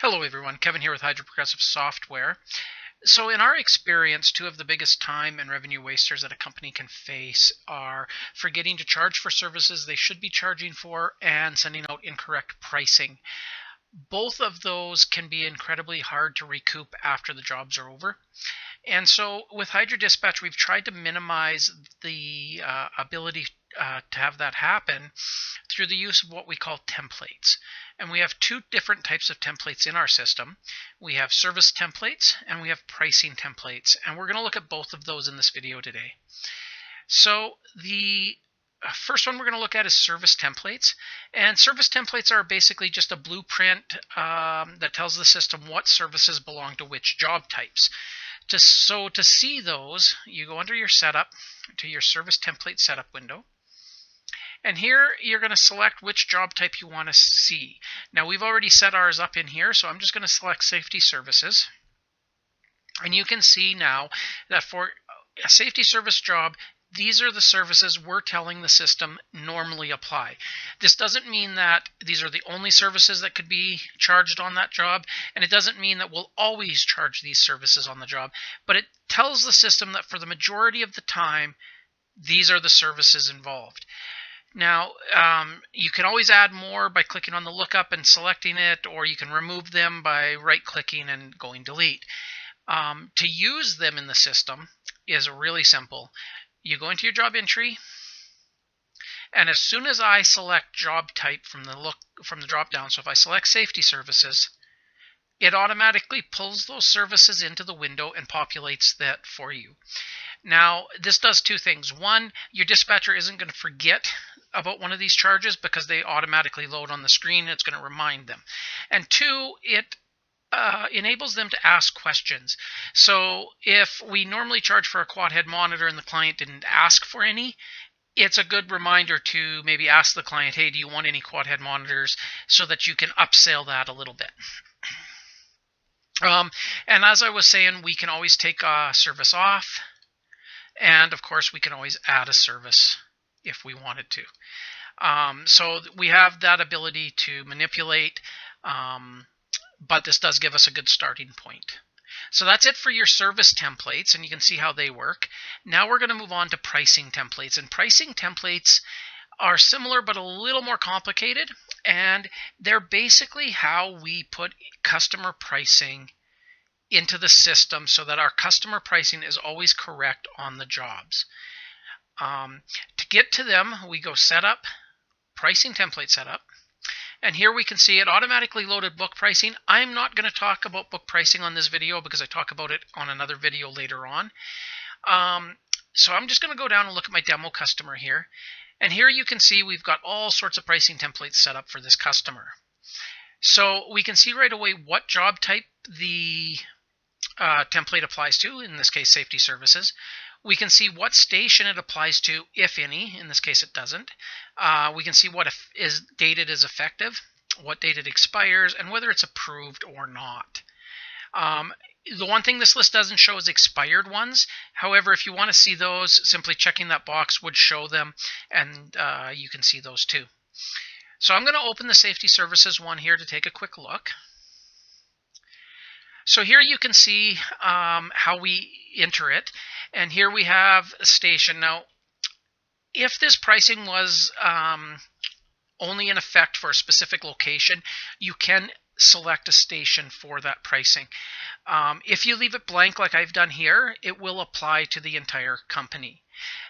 Hello everyone, Kevin here with Hydra Software. So in our experience, two of the biggest time and revenue wasters that a company can face are forgetting to charge for services they should be charging for and sending out incorrect pricing. Both of those can be incredibly hard to recoup after the jobs are over. And so with Hydra Dispatch, we've tried to minimize the ability to have that happen through the use of what we call templates. And we have two different types of templates in our system. We have service templates and we have pricing templates. And we're going to look at both of those in this video today. So the first one we're going to look at is service templates. And service templates are basically just a blueprint that tells the system what services belong to which job types. So to see those, you go under your setup to your service template setup window. And here you're going to select which job type you want to see. Now we've already set ours up in here, so I'm just going to select safety services. And you can see now that for a safety service job, these are the services we're telling the system normally apply. This doesn't mean that these are the only services that could be charged on that job, and it doesn't mean that we'll always charge these services on the job, but it tells the system that for the majority of the time, these are the services involved. Now, you can always add more by clicking on the lookup and selecting it, or you can remove them by right-clicking and going delete. To use them in the system is really simple. You go into your job entry, and as soon as I select job type from the drop down, so if I select safety services, it automatically pulls those services into the window and populates that for you. Now, this does two things. One, your dispatcher isn't going to forget about one of these charges because they automatically load on the screen. It's going to remind them. And two, it enables them to ask questions. So if we normally charge for a quad head monitor and the client didn't ask for any, it's a good reminder to maybe ask the client, hey, do you want any quad head monitors, so that you can upsell that a little bit. And as I was saying, we can always take a service off. And of course, we can always add a service if we wanted to. So we have that ability to manipulate, but this does give us a good starting point. So that's it for your service templates, and you can see how they work. Now we're going to move on to pricing templates. And pricing templates are similar but a little more complicated, and they're basically how we put customer pricing into the system so that our customer pricing is always correct on the jobs. To get to them, we go Setup, Pricing Template Setup, and here we can see it automatically loaded book pricing. I'm not going to talk about book pricing on this video because I talk about it on another video later on. So I'm just going to go down and look at my demo customer here. And here you can see we've got all sorts of pricing templates set up for this customer. So we can see right away what job type the template applies to, in this case safety services. We can see what station it applies to, if any. In this case it doesn't. We can see what is dated as effective, what date it expires, and whether it's approved or not. The one thing this list doesn't show is expired ones. However, if you want to see those, simply checking that box would show them, and you can see those too. So I'm going to open the safety services one here to take a quick look. So here you can see how we enter it, and here we have a station. Now, if this pricing was only in effect for a specific location, you can select a station for that pricing. If you leave it blank like I've done here, it will apply to the entire company.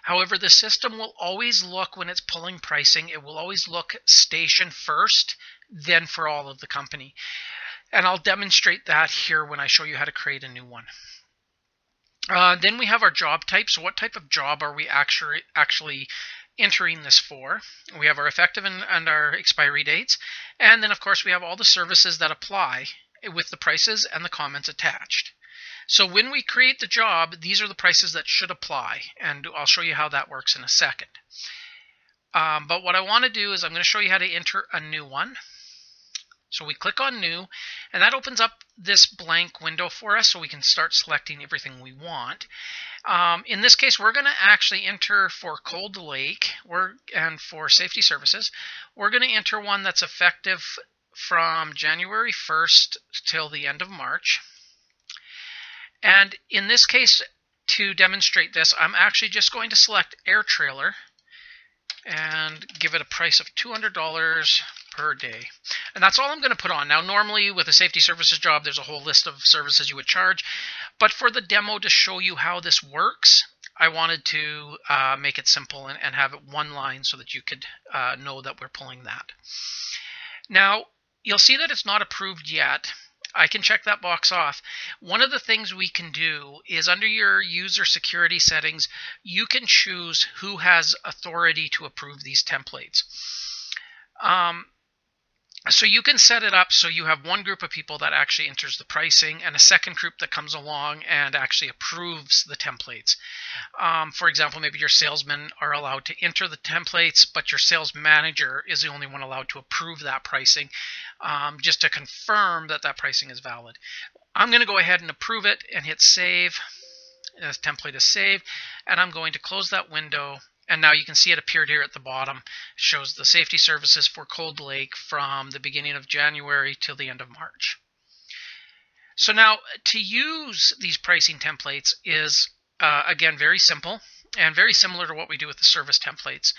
However, the system will always look, when it's pulling pricing, it will always look station first, then for all of the company. And I'll demonstrate that here when I show you how to create a new one. Then we have our job type. So what type of job are we actually entering this for? We have our effective and our expiry dates. And then, of course, we have all the services that apply with the prices and the comments attached. So when we create the job, these are the prices that should apply. And I'll show you how that works in a second. But what I want to do is I'm going to show you how to enter a new one. So we click on New, and that opens up this blank window for us so we can start selecting everything we want. In this case, we're going to actually enter for Cold Lake and for safety services. We're going to enter one that's effective from January 1st till the end of March. And in this case, to demonstrate this, I'm actually just going to select air trailer and give it a price of $200 per day. And that's all I'm going to put on. Now, normally with a safety services job, there's a whole list of services you would charge. But for the demo to show you how this works, I wanted to make it simple and have it one line so that you could know that we're pulling that. Now, you'll see that it's not approved yet. I can check that box off. One of the things we can do is under your user security settings, you can choose who has authority to approve these templates. So you can set it up so you have one group of people that actually enters the pricing and a second group that comes along and actually approves the templates. For example, maybe your salesmen are allowed to enter the templates, but your sales manager is the only one allowed to approve that pricing, just to confirm that that pricing is valid. I'm going to go ahead and approve it and hit save. This template is saved, and I'm going to close that window. And now you can see it appeared here at the bottom. It shows the safety services for Cold Lake from the beginning of January till the end of March. So now to use these pricing templates is, again, very simple and very similar to what we do with the service templates,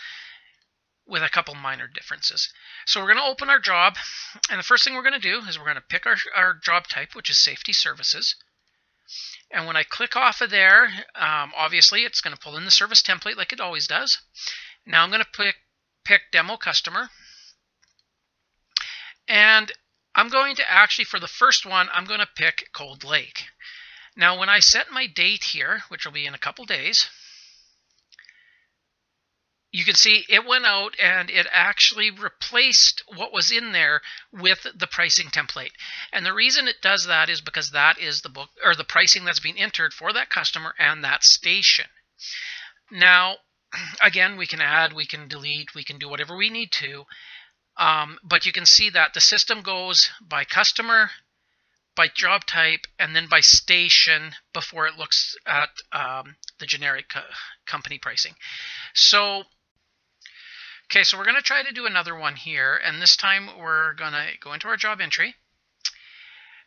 with a couple minor differences. So we're going to open our job, and the first thing we're going to do is we're going to pick our job type, which is safety services. And when I click off of there, obviously it's going to pull in the service template like it always does. Now I'm going to pick demo customer. And I'm going to actually, for the first one, I'm going to pick Cold Lake. Now when I set my date here, which will be in a couple days, you can see it went out and it actually replaced what was in there with the pricing template. And the reason it does that is because that is the book or the pricing that's being entered for that customer and that station. Now, again, we can add, we can delete, we can do whatever we need to. But you can see that the system goes by customer, by job type, and then by station before it looks at the generic company pricing. So we're going to try to do another one here, and this time we're going to go into our job entry,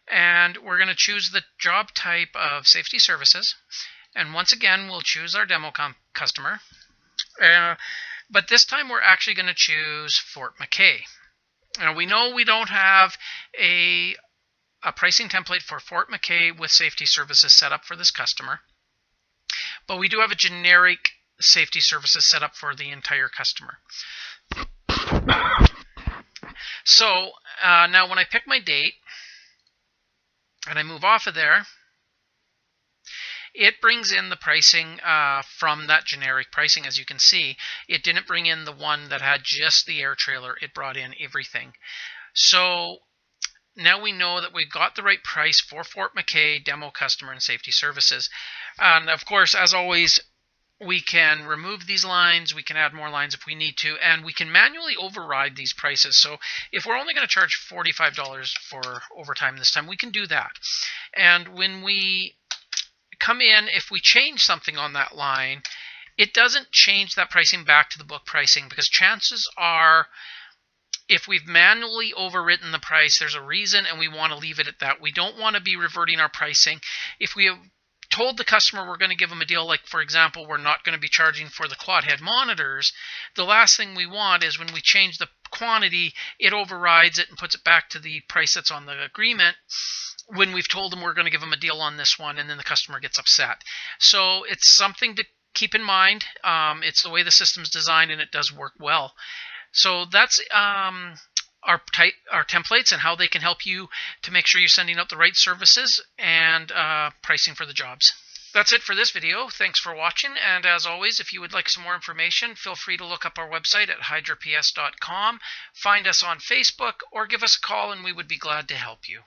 and we're going to choose the job type of safety services, and once again we'll choose our demo customer, but this time we're actually going to choose Fort McKay. Now we know we don't have a pricing template for Fort McKay with safety services set up for this customer, but we do have a generic safety services set up for the entire customer. So now when I pick my date and I move off of there, it brings in the pricing from that generic pricing. As you can see, it didn't bring in the one that had just the air trailer. It brought in everything. So now we know that we got the right price for Fort McKay, demo customer, and safety services. And of course, as always, we can remove these lines, we can add more lines if we need to, and we can manually override these prices. So if we're only going to charge $45 for overtime this time, we can do that. And when we come in, if we change something on that line, it doesn't change that pricing back to the book pricing, because chances are, if we've manually overwritten the price, there's a reason, and we want to leave it at that. We don't want to be reverting our pricing. If we have told the customer we're going to give them a deal, like for example, we're not going to be charging for the quad head monitors, the last thing we want is when we change the quantity, it overrides it and puts it back to the price that's on the agreement when we've told them we're going to give them a deal on this one, and then the customer gets upset. So it's something to keep in mind. It's the way the system's designed, and it does work well. So that's our templates and how they can help you to make sure you're sending out the right services and pricing for the jobs. That's it for this video. Thanks for watching, and as always, if you would like some more information, feel free to look up our website at hydraps.com, find us on Facebook, or give us a call and we would be glad to help you.